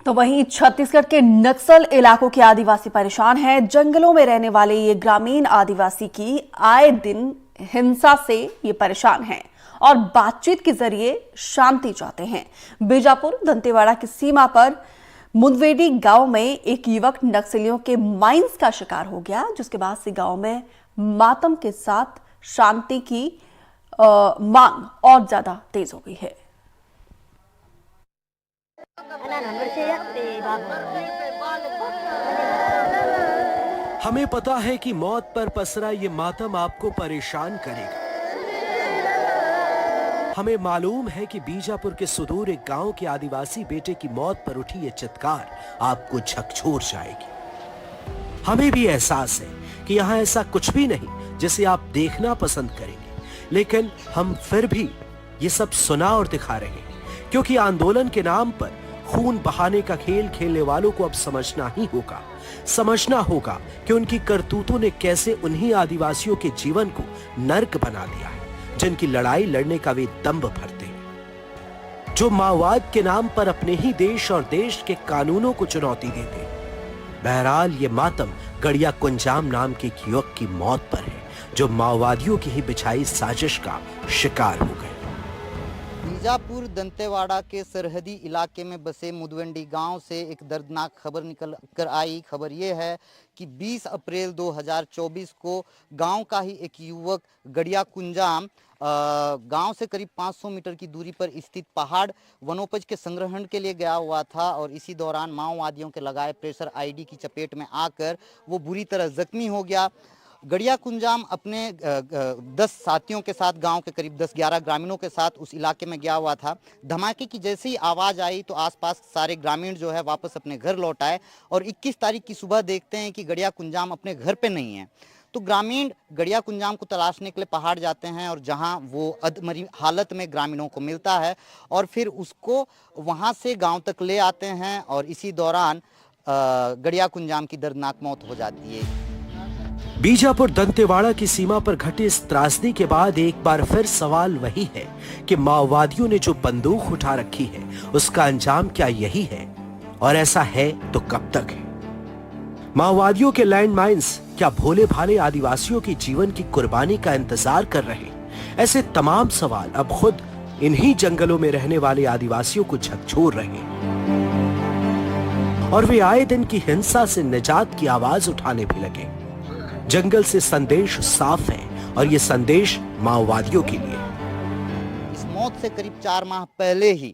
तो वहीं छत्तीसगढ़ के नक्सल इलाकों के आदिवासी परेशान हैं। जंगलों में रहने वाले ये ग्रामीण आदिवासी की आए दिन हिंसा से ये परेशान हैं और बातचीत के जरिए शांति चाहते हैं। बीजापुर दंतेवाड़ा की सीमा पर मुदवेडी गांव में एक युवक नक्सलियों के माइंस का शिकार हो गया, जिसके बाद से गांव में मातम के साथ शांति की मांग और ज्यादा तेज हो गई है। हमें पता है कि मौत पर पसरा ये मातम आपको परेशान करेगा। हमें मालूम है कि बीजापुर के सुदूर एक गांव के आदिवासी बेटे की मौत पर उठी ये चित्कार आपको झकझोर जाएगी। हमें भी एहसास है कि यहाँ ऐसा कुछ भी नहीं जिसे आप देखना पसंद करेंगे, लेकिन हम फिर भी ये सब सुना और दिखा रहे हैं, क्योंकि आंदोलन के नाम पर खून बहाने का खेल खेलने वालों को अब समझना ही होगा। समझना होगा कि उनकी करतूतों ने कैसे उन्हीं आदिवासियों के जीवन को नर्क बना दिया है, जिनकी लड़ाई लड़ने का वे दम्भ भरते हैं, जो माओवाद के नाम पर अपने ही देश और देश के कानूनों को चुनौती देते हैं। बहरहाल ये मातम गड़िया कुंजाम नाम के एक युवक की मौत पर है, जो माओवादियों की ही बिछाई साजिश का शिकार हो गए। बीजापुर दंतेवाड़ा के सरहदी इलाके में बसे मुदवेडी गांव से एक दर्दनाक खबर निकल कर आई। खबर ये है कि 20 अप्रैल 2024 को गांव का ही एक युवक गड़िया कुंजाम गांव से करीब 500 मीटर की दूरी पर स्थित पहाड़ वनोपज के संग्रहण के लिए गया हुआ था और इसी दौरान माओवादियों के लगाए प्रेशर आईडी की चपेट में आकर वो बुरी तरह जख्मी हो गया। गड़िया कुंजाम अपने 10 साथियों के साथ, गांव के करीब 10-11 ग्रामीणों के साथ उस इलाके में गया हुआ था। धमाके की जैसे ही आवाज़ आई तो आसपास सारे ग्रामीण जो है वापस अपने घर लौट आए और 21 तारीख की सुबह देखते हैं कि गड़िया कुंजाम अपने घर पे नहीं है। तो ग्रामीण गड़िया कुंजाम को तलाशने के लिए पहाड़ जाते हैं और जहां वो अधमरी हालत में ग्रामीणों को मिलता है और फिर उसको वहां से गाँव तक ले आते हैं और इसी दौरान गड़िया कुंजाम की दर्दनाक मौत हो जाती है। बीजापुर दंतेवाड़ा की सीमा पर घटी इस त्रासदी के बाद एक बार फिर सवाल वही है कि माओवादियों ने जो बंदूक उठा रखी है उसका अंजाम क्या यही है, और ऐसा है तो कब तक है? माओवादियों के लैंड माइंस क्या भोले भाले आदिवासियों की जीवन की कुर्बानी का इंतजार कर रहे? ऐसे तमाम सवाल अब खुद इन्हीं जंगलों में रहने वाले आदिवासियों को झकझोर रहे और वे आए दिन की हिंसा से निजात की आवाज उठाने भी लगे। जंगल से संदेश साफ है और ये संदेश माओवादियों के लिए। इस मौत से करीब 4 माह पहले ही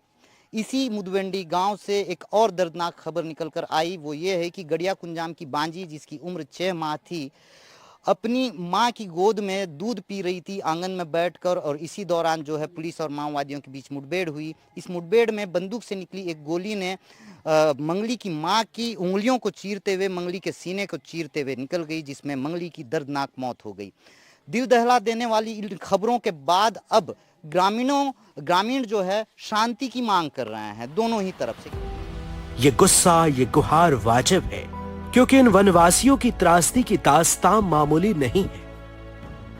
इसी मुदवेडी गांव से एक और दर्दनाक खबर निकलकर आई। वो ये है कि गड़िया कुंजाम की बांजी, जिसकी उम्र 6 माह थी, अपनी मां की गोद में दूध पी रही थी आंगन में बैठकर और इसी दौरान जो है पुलिस और माओवादियों के बीच मुठभेड़ हुई। इस मुठभेड़ में बंदूक से निकली एक गोली ने मंगली की मां की उंगलियों को चीरते हुए मंगली के सीने को चीरते हुए निकल गई, जिसमें मंगली की दर्दनाक मौत हो गई। दिल दहला देने वाली इन खबरों के बाद अब ग्रामीण जो है शांति की मांग कर रहे हैं दोनों ही तरफ से। ये गुस्सा, ये गुहार वाजिब है, क्योंकि इन वनवासियों की त्रासदी की दास्तां मामूली नहीं है।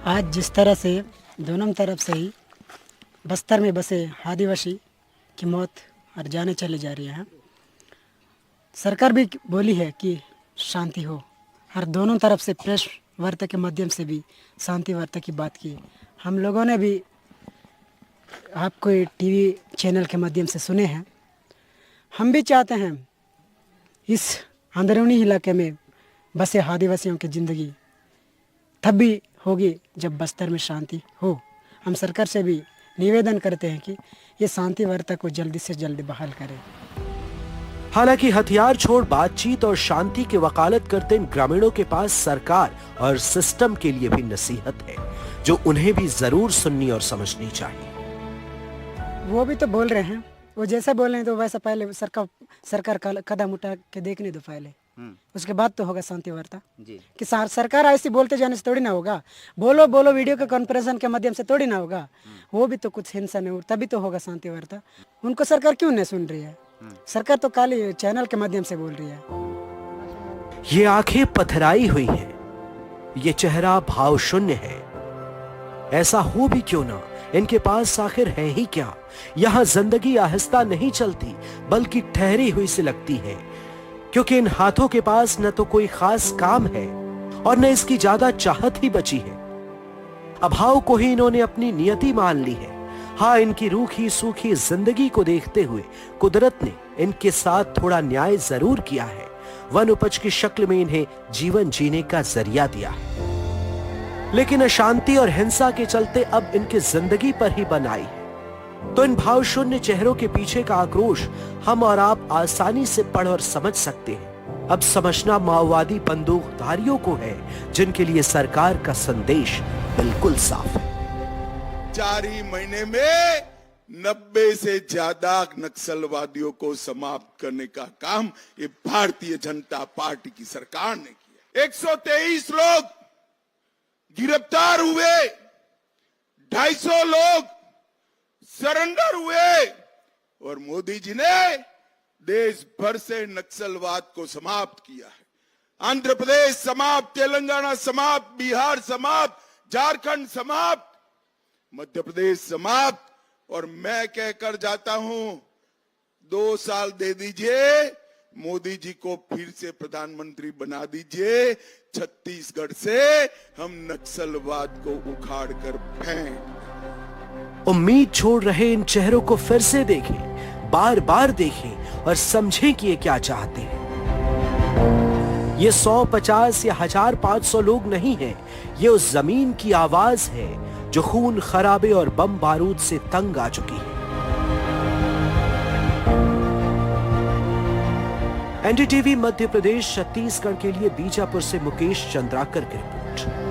आज जिस तरह से दोनों तरफ से ही बस्तर में बसे आदिवासी की मौत और जाने चले जा रही है, सरकार भी बोली है कि शांति हो और दोनों तरफ से प्रेस वार्ता के माध्यम से भी शांति वार्ता की बात की। हम लोगों ने भी आपको टीवी चैनल के माध्यम से सुने हैं। हम भी चाहते हैं इस अंदरूनी इलाके में बसे आदिवासियों की ज़िंदगी तब भी होगी जब बस्तर में शांति हो। हम सरकार से भी निवेदन करते हैं कि ये शांति वार्ता को जल्दी से जल्दी बहाल करें। हालांकि हथियार छोड़ बातचीत और शांति की वकालत करते इन ग्रामीणों के पास सरकार और सिस्टम के लिए भी नसीहत है, जो उन्हें भी जरूर सुननी और समझनी चाहिए। वो भी तो बोल रहे हैं, वो जैसे बोल रहे हैं तो वैसा पहले सरकार कदम उठा के देखने दो पहले, उसके बाद तो होगा शांति वार्ता कि सरकार ऐसी बोलते जाने से थोड़ी ना होगा। बोलो वीडियो के कॉन्फ्रेंस के माध्यम से थोड़ी ना होगा। वो भी तो कुछ हिंसा नहीं, तभी तो होगा शांति वार्ता। उनको सरकार क्यों नहीं सुन रही है? सरकार तो खाली चैनल के माध्यम से बोल रही है। ये आंखें पथराई हुई हैं, ये चेहरा भाव शून्य है। ऐसा हो भी क्यों ना, इनके पास आखिर है ही क्या। यहाँ जिंदगी आहिस्ता नहीं चलती बल्कि ठहरी हुई सी लगती है, क्योंकि इन हाथों के पास न तो कोई खास काम है और न इसकी ज्यादा चाहत ही बची है। अभाव को ही इन्होंने अपनी नियति मान ली है। हाँ, इनकी रूखी सूखी जिंदगी को देखते हुए कुदरत ने इनके साथ थोड़ा न्याय जरूर किया है। वन उपज की शक्ल में इन्हें जीवन जीने का जरिया दिया है, लेकिन अशांति और हिंसा के चलते अब इनकी जिंदगी पर ही बन आई है। तो इन भाव शून्य चेहरों के पीछे का आक्रोश हम और आप आसानी से पढ़ और समझ सकते हैं। अब समझना माओवादी बंदूकधारियों को है, जिनके लिए सरकार का संदेश बिल्कुल साफ है। 4 ही महीने में 90 से ज्यादा नक्सलवादियों को समाप्त करने का काम ये भारतीय जनता पार्टी की सरकार ने किया। 123 लोग गिरफ्तार हुए, 250 लोग सरेंडर हुए और मोदी जी ने देश भर से नक्सलवाद को समाप्त किया है। आंध्र प्रदेश समाप्त, तेलंगाना समाप्त, बिहार समाप्त, झारखंड समाप्त, मध्य प्रदेश समाप्त। और मैं कहकर जाता हूं, 2 साल दे दीजिए, मोदी जी को फिर से प्रधानमंत्री बना दीजिए। छत्तीसगढ़ से हम नक्सलवाद को उखाड़ कर फेंक। उम्मीद छोड़ रहे इन चेहरों को फिर से देखें, बार बार देखें और समझें कि ये क्या चाहते हैं। ये 100, 50 या 1500 लोग नहीं हैं, ये उस जमीन की आवाज है जो खून खराबे और बम बारूद से तंग आ चुकी है। एनडीटीवी मध्य प्रदेश छत्तीसगढ़ के लिए बीजापुर से मुकेश चंद्राकर की रिपोर्ट।